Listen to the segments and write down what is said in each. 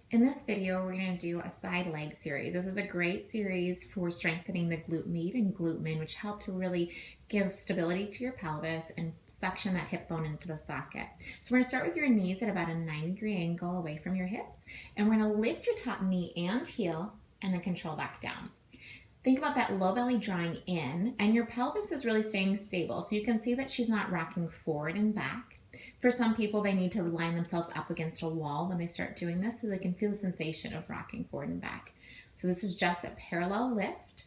In this video, we're going to do a side leg series. This is a great series for strengthening the glute med and glute min, which help to really give stability to your pelvis and suction that hip bone into the socket. So we're going to start with your knees at about a 90-degree angle away from your hips, and we're going to lift your top knee and heel and then control back down. Think about that low belly drawing in, and your pelvis is really staying stable. So you can see that she's not rocking forward and back. For some people, they need to line themselves up against a wall when they start doing this so they can feel the sensation of rocking forward and back. So this is just a parallel lift.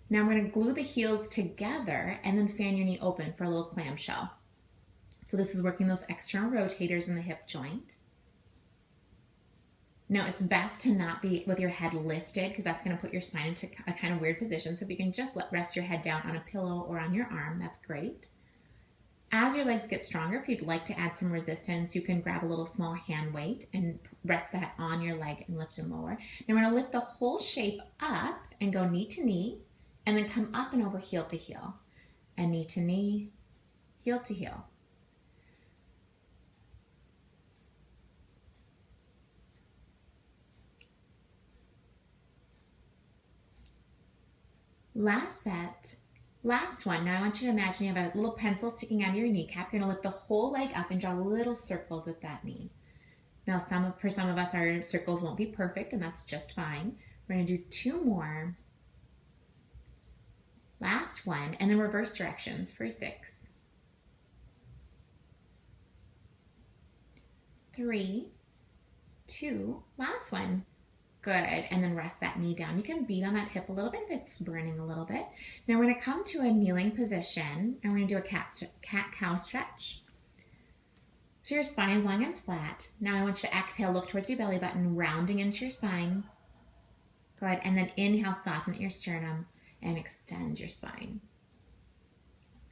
Now I'm going to glue the heels together and then fan your knee open for a little clamshell. So this is working those external rotators in the hip joint. Now it's best to not be with your head lifted because that's going to put your spine into a kind of weird position. So if you can just rest your head down on a pillow or on your arm, that's great. As your legs get stronger, if you'd like to add some resistance, you can grab a little small hand weight and rest that on your leg and lift and lower. Now we're going to lift the whole shape up and go knee to knee and then come up and over heel to heel. And knee to knee, heel to heel. Last set. Last one. Now I want you to imagine you have a little pencil sticking out of your kneecap. You're going to lift the whole leg up and draw little circles with that knee. Now for some of us, our circles won't be perfect, and that's just fine. We're going to do 2 more. Last one, and then reverse directions for 6, 3, 2, last one. Good, and then rest that knee down. You can beat on that hip a little bit if it's burning a little bit. Now we're going to come to a kneeling position, and we're going to do a cat-cow stretch. So your spine is long and flat. Now I want you to exhale, look towards your belly button, rounding into your spine. Good, and then inhale, soften at your sternum, and extend your spine.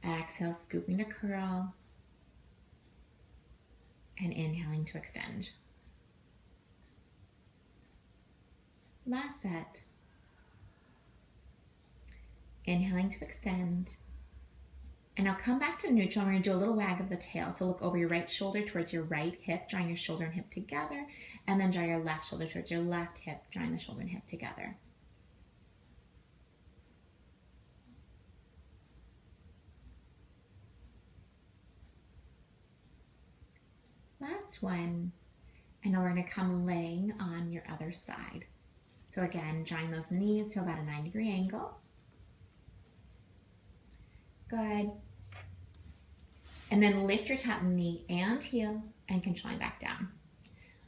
Exhale, scooping to curl, and inhaling to extend. Last set. Inhaling to extend. And now come back to neutral. We're going to do a little wag of the tail. So look over your right shoulder towards your right hip, drawing your shoulder and hip together. And then draw your left shoulder towards your left hip, drawing the shoulder and hip together. Last one. And now we're going to come laying on your other side. So again, drawing those knees to about a 90-degree angle. Good. And then lift your top knee and heel and controlling back down.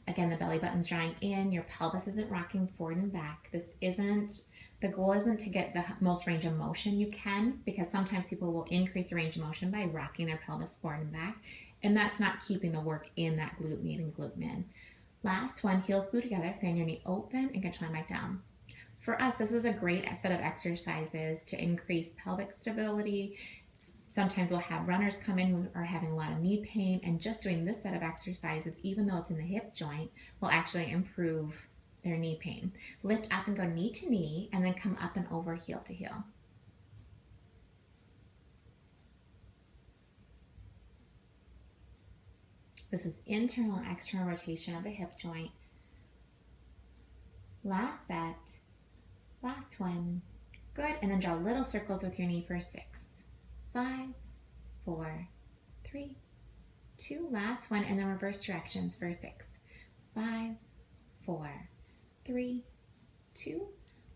Again, the belly button's drawing in, your pelvis isn't rocking forward and back. The goal isn't to get the most range of motion you can, because sometimes people will increase the range of motion by rocking their pelvis forward and back, and that's not keeping the work in that glute med and glute min. Last one, heels glue together, fan your knee open and controlling back down. For us, this is a great set of exercises to increase pelvic stability. Sometimes we'll have runners come in who are having a lot of knee pain, and just doing this set of exercises, even though it's in the hip joint, will actually improve their knee pain. Lift up and go knee to knee, and then come up and over heel to heel. This is internal and external rotation of the hip joint. Last set, last one. Good, and then draw little circles with your knee for 6, 5, 4, 3, 2, last one, and then reverse directions for 6, 5, 4, 3, 2,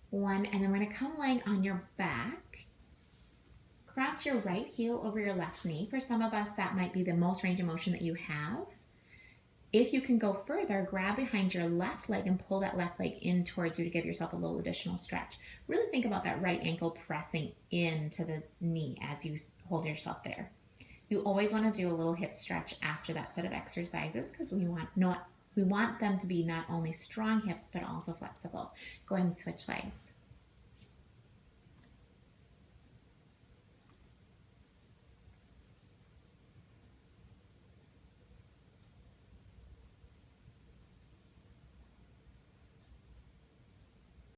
1, and then we're going to come laying on your back. Cross your right heel over your left knee. For some of us, that might be the most range of motion that you have. If you can go further, grab behind your left leg and pull that left leg in towards you to give yourself a little additional stretch. Really think about that right ankle pressing into the knee as you hold yourself there. You always want to do a little hip stretch after that set of exercises because we want them to be not only strong hips but also flexible. Go ahead and switch legs.